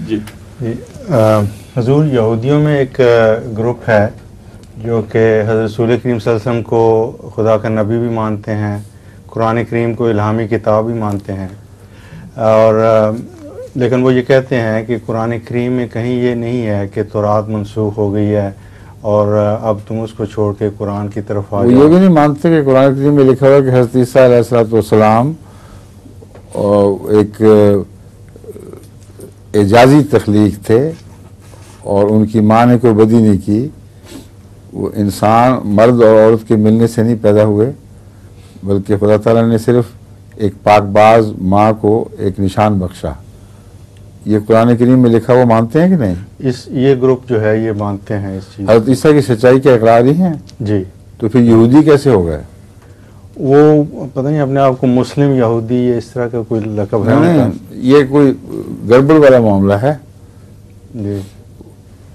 जी हुजूर, यहूदियों में एक ग्रुप है जो कि हज़रत रसूल करीम सल्लल्लाहु अलैहि वसल्लम को खुदा का नबी भी मानते हैं, कुरान करीम को इल्हामी किताब भी मानते हैं, और लेकिन वो ये कहते हैं कि कुरान करीम में कहीं ये नहीं है कि तौरात मनसूख हो गई है और अब तुम उसको छोड़ के कुरान की तरफ आ जाओ। वो ये भी नहीं मानते कि कुरान करीम में लिखा हुआ है कि हज़रत ईसा अलैहिस्सलाम एक एजाजी तख्लीक थे और उनकी माँ ने कोई बदी नहीं की। वो इंसान मर्द और औरत के मिलने से नहीं पैदा हुए, बल्कि खुदा ताला ने सिर्फ एक पाकबाज माँ को एक निशान बख्शा। ये कुरान करीम में लिखा हुआ मानते हैं कि नहीं? ये ग्रुप जो है ये मानते हैं इस चीज़। हज़रत ईसा की सच्चाई के इकरारी हैं जी। तो फिर यहूदी कैसे हो गए? वो पता नहीं अपने आप को मुस्लिम यहूदी या इस तरह का कोई लक़ब है नहीं, उनका। ये कोई गड़बड़ वाला मामला है। जी।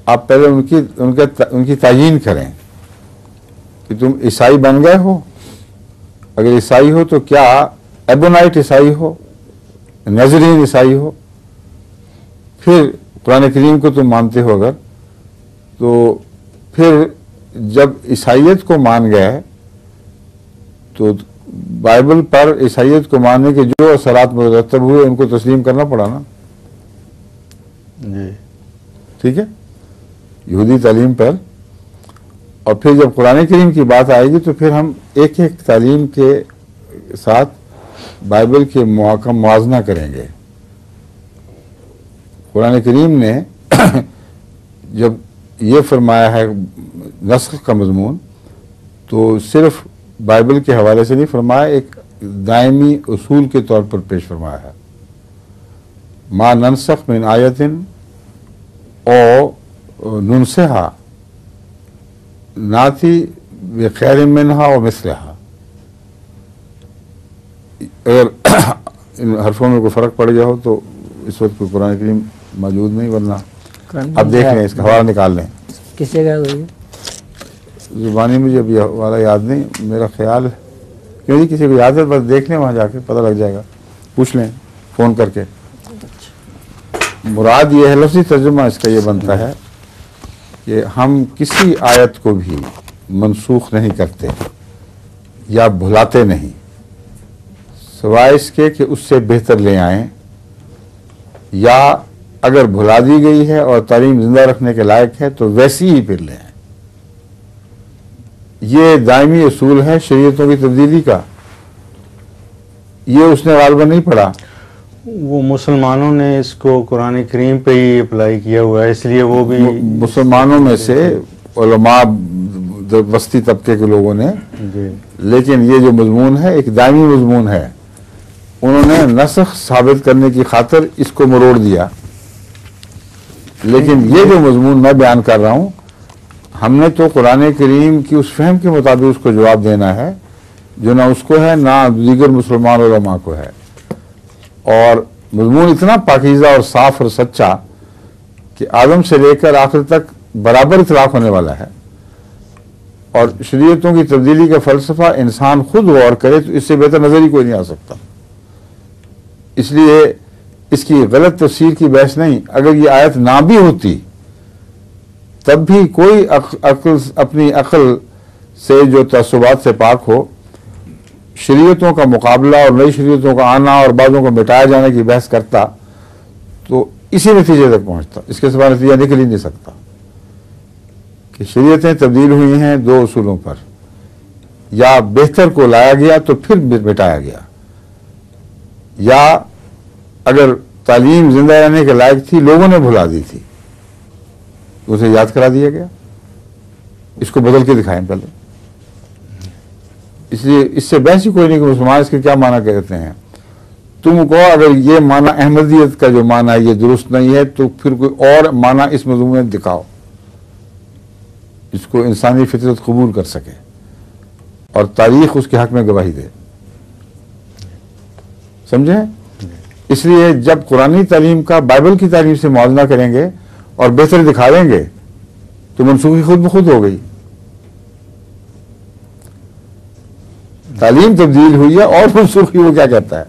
आप पहले उनकी तायीन करें कि तुम ईसाई बन गए हो। अगर ईसाई हो तो क्या एबोनाइट ईसाई हो, नजरीन ईसाई हो, फिर कुरान करीम को तुम मानते हो अगर, तो फिर जब ईसाइयत को मान गए तो बाइबल पर ईसाइयत को मानने के जो असरात मुरतब हुए उनको तस्लीम करना पड़ा ना। जी ठीक है, यहूदी तालीम पर। और फिर जब कुरान करीम की बात आएगी तो फिर हम एक एक तालीम के साथ बाइबल के मुआवजना करेंगे। कुरान करीम ने जब ये फरमाया है नस्ख का मजमून, तो सिर्फ बाइबल के हवाले से नहीं फरमाया, एक दायमी उसूल के तौर पर पेश फरमाया है। मा ननसख मिन आयतिन ओ नुनसेहा नाती बेखैर मिनहा और मिसलहा। अगर इन हरफों में कोई फ़र्क पड़ गया हो तो इस वक्त कोई कुरान करीम मौजूद नहीं, वरना अब देख लें, इसका हवाला निकाल लें। किसी का ज़ुबानी मुझे अभी वाला याद नहीं, मेरा ख्याल है क्यों नहीं, किसी को याद है बस देख लें, वहाँ जाके पता लग जाएगा, पूछ लें फ़ोन करके। मुराद ये है, लफ्ज़ी तर्जुमा इसका ये बनता है कि हम किसी आयत को भी मनसूख नहीं करते या भुलाते नहीं, सिवाय इसके कि उससे बेहतर ले आएं, या अगर भुला दी गई है और तालीम जिंदा रखने के लायक है तो वैसी ही फिर ले आएं। ये दायमी उसूल है शरीयतों की तब्दीली का। ये उसने गालबन नहीं पढ़ा, वो मुसलमानों ने इसको कुरान करीम पे ही अप्लाई किया हुआ है, इसलिए वो भी मुसलमानों में से उलमा वस्ती तबके के लोगों ने। लेकिन ये जो मजमून है एक दायमी मजमून है, उन्होंने नस्ख साबित करने की खातिर इसको मरोड़ दिया। लेकिन ये जो मजमून मैं बयान कर रहा हूँ, हमने तो कुरान करीम की उस फहम के मुताबिक उसको जवाब देना है जो ना उसको है ना दीगर मुसलमान उलमा को है। और मजमून इतना पाकीज़ा और साफ और सच्चा कि आदम से लेकर आखिर तक बराबर इतलाफ होने वाला है। और शरीयतों की तब्दीली का फ़लसफ़ा इंसान खुद गौर करे तो इससे बेहतर नज़र ही कोई नहीं आ सकता। इसलिए इसकी गलत तफसीर की बहस नहीं। अगर ये आयत ना भी होती तब भी कोई अपनी अक्ल से जो तसुबात से पाक हो, शरीयतों का मुकाबला और नई शरीयतों का आना और बाज़ों को मिटाए जाने की बहस करता तो इसी नतीजे तक पहुँचता। इसके सिवा नतीजा निकल ही नहीं सकता कि शरीयतें तब्दील हुई हैं दो उसूलों पर, या बेहतर को लाया गया तो फिर मिटाया गया, या अगर तालीम जिंदा रहने के लायक थी लोगों ने भुला दी थी तो उसे याद करा दिया गया। इसको बदल के दिखाएं पहले। इसलिए इससे बहस ही कोई नहीं कि मुसलमान इसके क्या माना कहते हैं। तुमको अगर ये माना अहमदियत का जो माना है ये दुरुस्त नहीं है तो फिर कोई और माना इस मज़मून में दिखाओ जिसको इंसानी फितरत कबूल कर सके और तारीख उसके हक में गवाही दे। समझे? इसलिए जब कुरानी तालीम का बाइबल की तालीम से मुआवजा करेंगे और बेहतर दिखाएंगे तो मनसूखी खुद ब खुद हो गई। तालीम तब्दील हुई है और मनसूखी वो क्या कहता है?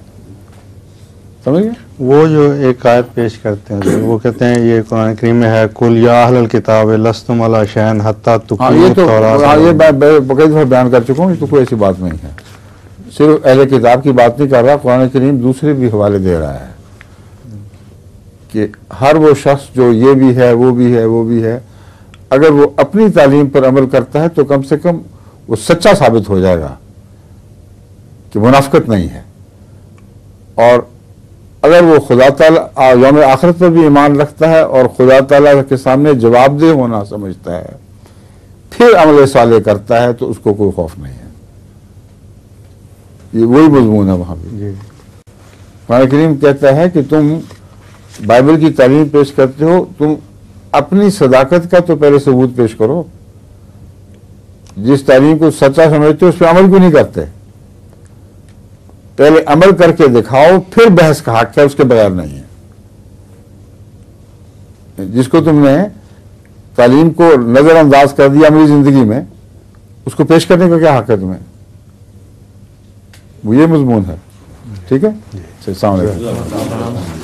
समझ गए? वो जो एक आयत पेश करते हैं वो कहते हैं ये कुरान करीम में है, कुल या अहलल किताब लस्तुम अला शैन हत्ता हाँ तुकीमु ये तो तौरात। हाँ ये मैं बकैत दफा बयान कर चुका हूँ, तो कोई ऐसी बात नहीं है। सिर्फ अहले किताब की बात नहीं कर रहा, कुरान करीम दूसरे भी हवाले दे रहा है कि हर वो शख्स जो ये भी है वो भी है वो भी है, अगर वो अपनी तालीम पर अमल करता है तो कम से कम वो सच्चा साबित हो जाएगा कि मुनाफिकत नहीं है। और अगर वो खुदा ताला यौम आखिरत पर भी ईमान रखता है और खुदा ताला के सामने जवाबदेह होना समझता है, फिर अमल साले करता है, तो उसको कोई खौफ नहीं है। ये वही मजमून है वहां भी। कुरान करीम कहता है कि तुम बाइबल की तालीम पेश करते हो, तुम अपनी सदाकत का तो पहले सबूत पेश करो। जिस तालीम को सच्चा समझते हो उस पर अमल क्यों नहीं करते? पहले अमल करके दिखाओ, फिर बहस का हक है, उसके बगैर नहीं है। जिसको तुमने तालीम को नजरअंदाज कर दिया अमली जिंदगी में, उसको पेश करने का क्या हक है तुम्हें? वो ये मजमून है। ठीक है, अस्सलाम वालेकुम।